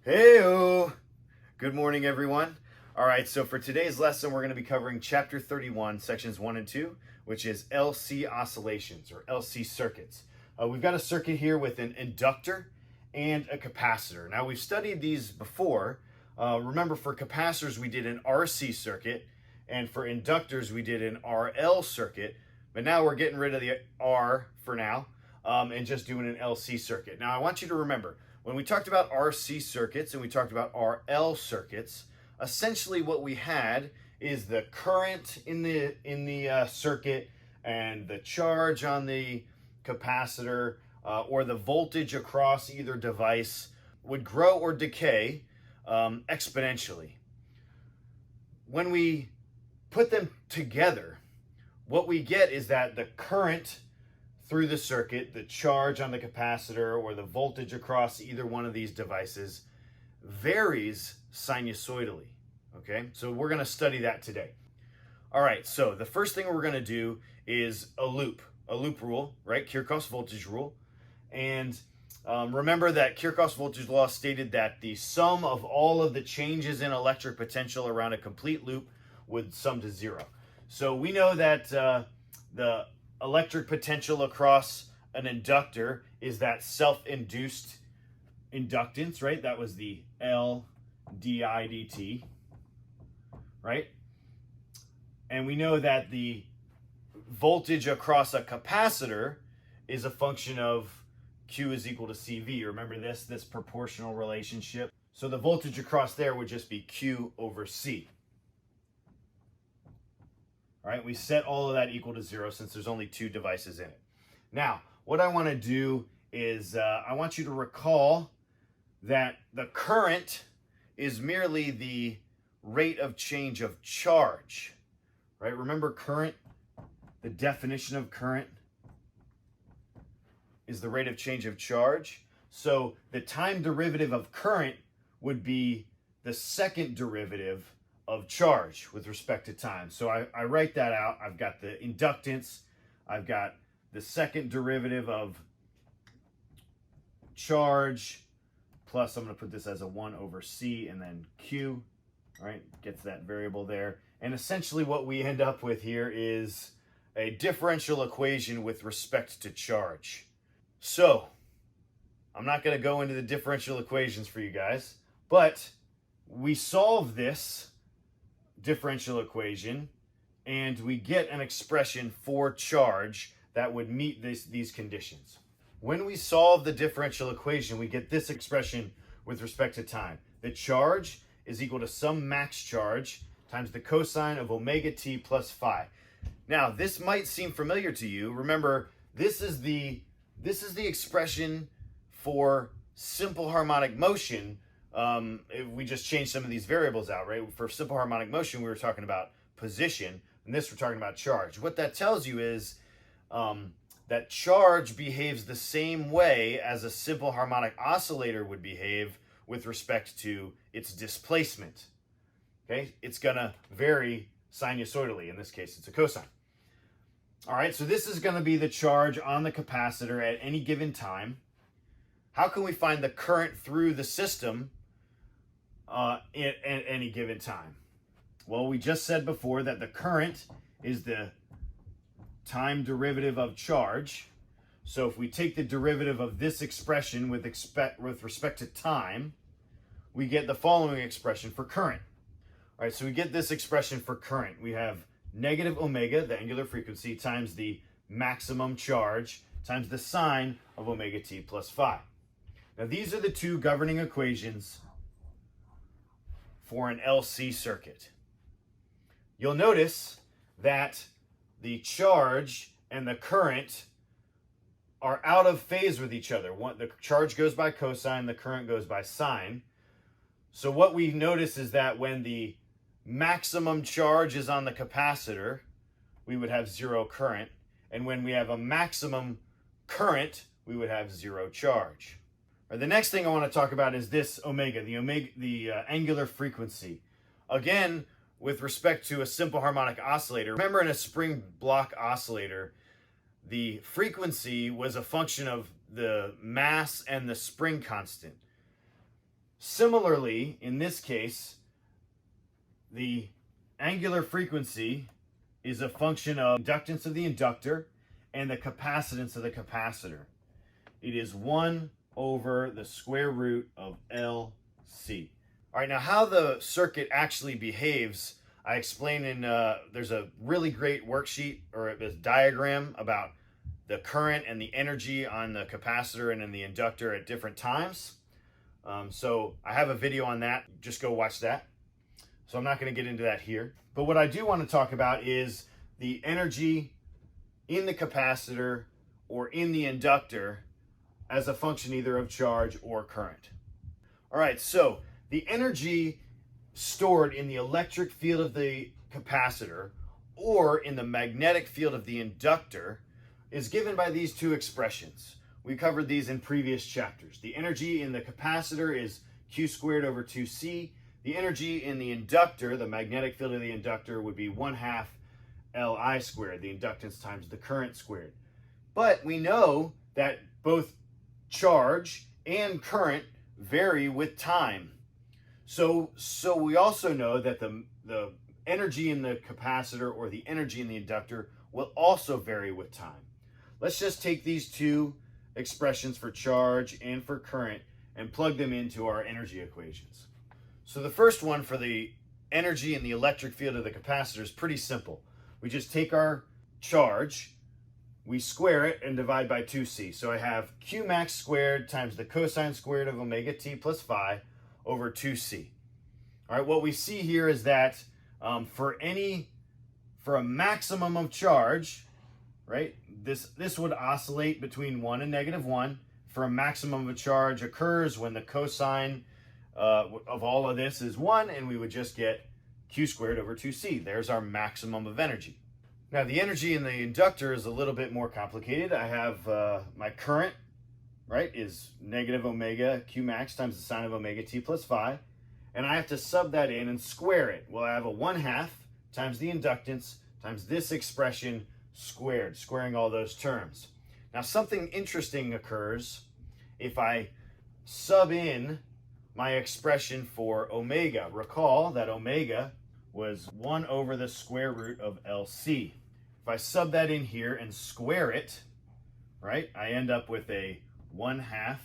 Heyo! Good morning, everyone. All right, so for today's lesson, we're going to be covering Chapter 31, Sections 1 and 2, which is LC oscillations, or LC circuits. We've got a circuit here with an inductor and a capacitor. Now, we've studied these before. Remember, for capacitors, we did an RC circuit, and for inductors, we did an RL circuit. But now we're getting rid of the R for now and just doing an LC circuit. Now, I want you to remember, when we talked about RC circuits and we talked about RL circuits, essentially what we had is the current in the circuit and the charge on the capacitor or the voltage across either device would grow or decay exponentially. When we put them together, what we get is that the current through the circuit, the charge on the capacitor, or the voltage across either one of these devices varies sinusoidally. Okay, so we're going to study that today. All right, so the first thing we're going to do is a loop rule, right? Kirchhoff's voltage rule. And remember that Kirchhoff's voltage law stated that the sum of all of the changes in electric potential around a complete loop would sum to zero. So we know that the electric potential across an inductor is that self-induced inductance, right? That was the L di dt, right? And we know that the voltage across a capacitor is a function of Q is equal to CV. Remember this proportional relationship. So the voltage across there would just be Q over C. All right, we set all of that equal to zero since there's only two devices in it. Now, what I want to do is I want you to recall that the current is merely the rate of change of charge, right? Remember current, the definition of current is the rate of change of charge. So the time derivative of current would be the second derivative of charge with respect to time. So I write that out. I've got the inductance. I've got the second derivative of charge, plus I'm going to put this as a 1 over C and then Q, right? Gets that variable there. And essentially what we end up with here is a differential equation with respect to charge. So I'm not going to go into the differential equations for you guys, but we solve this differential equation and we get an expression for charge that would meet these conditions. When we solve the differential equation, we get this expression with respect to time. The charge is equal to some max charge times the cosine of omega t plus phi. Now, this might seem familiar to you. Remember, this is the expression for simple harmonic motion. We just changed some of these variables out, right? For simple harmonic motion, we were talking about position, and this we're talking about charge. What that tells you is that charge behaves the same way as a simple harmonic oscillator would behave with respect to its displacement. Okay, it's gonna vary sinusoidally. In this case, it's a cosine. All right, so this is gonna be the charge on the capacitor at any given time. How can we find the current through the system at any given time? Well, we just said before that the current is the time derivative of charge. So if we take the derivative of this expression with respect to time, we get the following expression for current. All right, so we get this expression for current. We have negative omega, the angular frequency, times the maximum charge, times the sine of omega t plus phi. Now, these are the two governing equations for an LC circuit. You'll notice that the charge and the current are out of phase with each other. The charge goes by cosine, the current goes by sine. So what we notice is that when the maximum charge is on the capacitor, we would have zero current. And when we have a maximum current, we would have zero charge. Right, the next thing I want to talk about is this omega, the angular frequency. Again, with respect to a simple harmonic oscillator, remember in a spring block oscillator, the frequency was a function of the mass and the spring constant. Similarly, in this case, the angular frequency is a function of inductance of the inductor and the capacitance of the capacitor. It is 1 over the square root of LC. All right, now how the circuit actually behaves, I explain in, there's a really great worksheet or a diagram about the current and the energy on the capacitor and in the inductor at different times. So I have a video on that, just go watch that. So I'm not going to get into that here. But what I do want to talk about is the energy in the capacitor or in the inductor as a function either of charge or current. All right, so the energy stored in the electric field of the capacitor or in the magnetic field of the inductor is given by these two expressions. We covered these in previous chapters. The energy in the capacitor is Q squared over 2C. The energy in the inductor, the magnetic field of the inductor, would be 1/2 Li squared, the inductance times the current squared. But we know that both charge and current vary with time. So we also know that the energy in the capacitor or the energy in the inductor will also vary with time. Let's just take these two expressions for charge and for current and plug them into our energy equations. So the first one for the energy in the electric field of the capacitor is pretty simple. We just take our charge, we square it and divide by 2c. So I have Q max squared times the cosine squared of omega t plus phi over 2c. All right, what we see here is that for a maximum of charge, right, this would oscillate between 1 and -1. For a maximum of charge occurs when the cosine of all of this is 1, and we would just get Q squared over 2c. There's our maximum of energy. Now the energy in the inductor is a little bit more complicated. I have my current, right, is negative omega Q max times the sine of omega t plus phi, and I have to sub that in and square it. Well, I have a 1/2 times the inductance times this expression squared, squaring all those terms. Now something interesting occurs if I sub in my expression for omega. Recall that omega was 1 over the square root of LC. If I sub that in here and square it, right, I end up with a 1/2.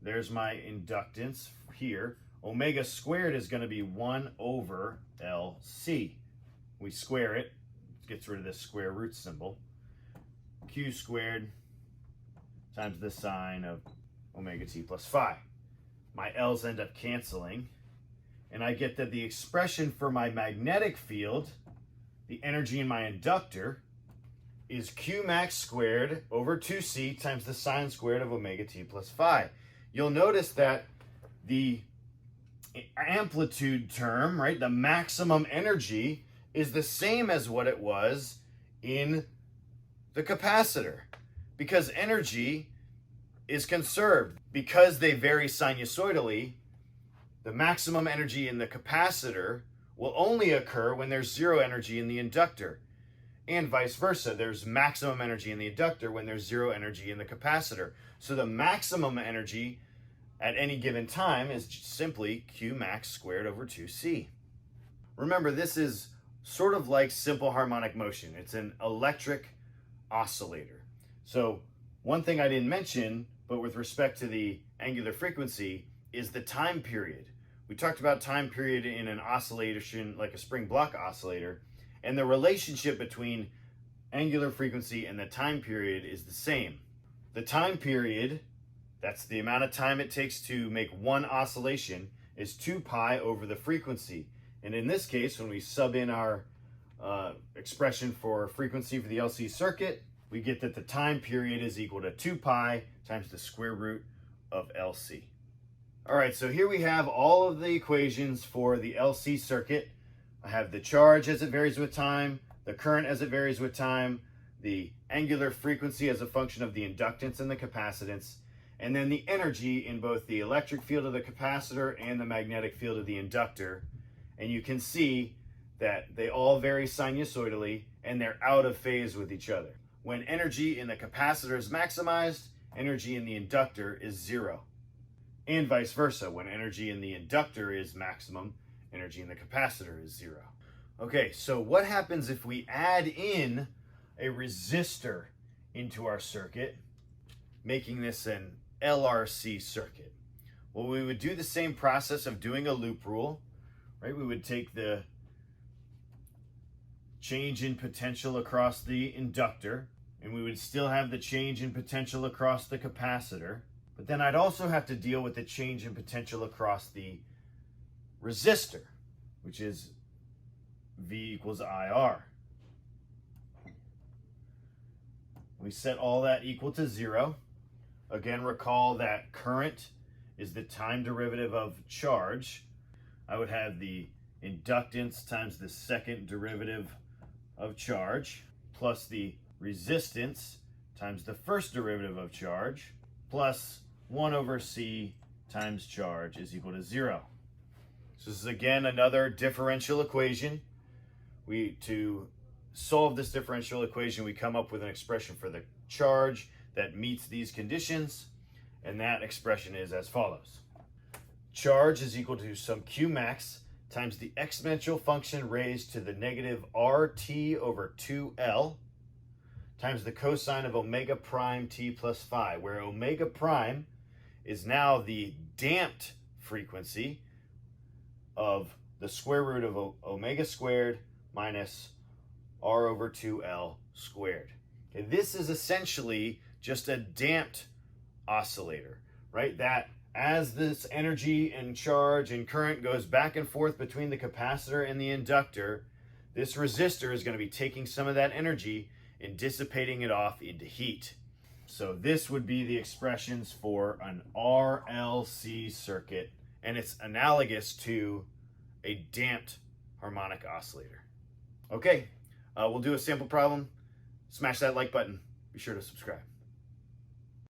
There's my inductance here. Omega squared is going to be 1 over LC. We square it, gets rid of this square root symbol. Q squared times the sine of omega t plus phi. My L's end up canceling, and I get that the expression for my magnetic field, the energy in my inductor, is Q max squared over 2c times the sine squared of omega t plus phi. You'll notice that the amplitude term, right, the maximum energy, is the same as what it was in the capacitor, because energy is conserved. Because they vary sinusoidally, the maximum energy in the capacitor will only occur when there's zero energy in the inductor, and vice versa. There's maximum energy in the inductor when there's zero energy in the capacitor. So the maximum energy at any given time is simply Q max squared over 2c. Remember, this is sort of like simple harmonic motion. It's an electric oscillator. So one thing I didn't mention, but with respect to the angular frequency, is the time period. We talked about time period in an oscillation like a spring block oscillator, and the relationship between angular frequency and the time period is the same. The time period, that's the amount of time it takes to make one oscillation, is 2 pi over the frequency. And in this case, when we sub in our expression for frequency for the LC circuit, we get that the time period is equal to 2 pi times the square root of LC. All right, so here we have all of the equations for the LC circuit. I have the charge as it varies with time, the current as it varies with time, the angular frequency as a function of the inductance and the capacitance, and then the energy in both the electric field of the capacitor and the magnetic field of the inductor. And you can see that they all vary sinusoidally and they're out of phase with each other. When energy in the capacitor is maximized, energy in the inductor is 0. and vice versa. When energy in the inductor is maximum, energy in the capacitor is zero. Okay, so what happens if we add in a resistor into our circuit, making this an LRC circuit? Well, we would do the same process of doing a loop rule, right? We would take the change in potential across the inductor, and we would still have the change in potential across the capacitor. But then I'd also have to deal with the change in potential across the resistor, which is V equals IR. We set all that equal to 0. Again, recall that current is the time derivative of charge. I would have the inductance times the second derivative of charge, plus the resistance times the first derivative of charge, plus 1 over C times charge is equal to 0. So this is again another differential equation. To solve this differential equation, we come up with an expression for the charge that meets these conditions, and that expression is as follows. Charge is equal to some Q max times the exponential function raised to the negative RT over 2L times the cosine of omega prime t plus phi, where omega prime is now the damped frequency of the square root of omega squared minus r over 2L squared. Okay, this is essentially just a damped oscillator, right? That as this energy and charge and current goes back and forth between the capacitor and the inductor, this resistor is going to be taking some of that energy and dissipating it off into heat. So this would be the expressions for an RLC circuit, and it's analogous to a damped harmonic oscillator. Okay, we'll do a sample problem. Smash that like button. Be sure to subscribe.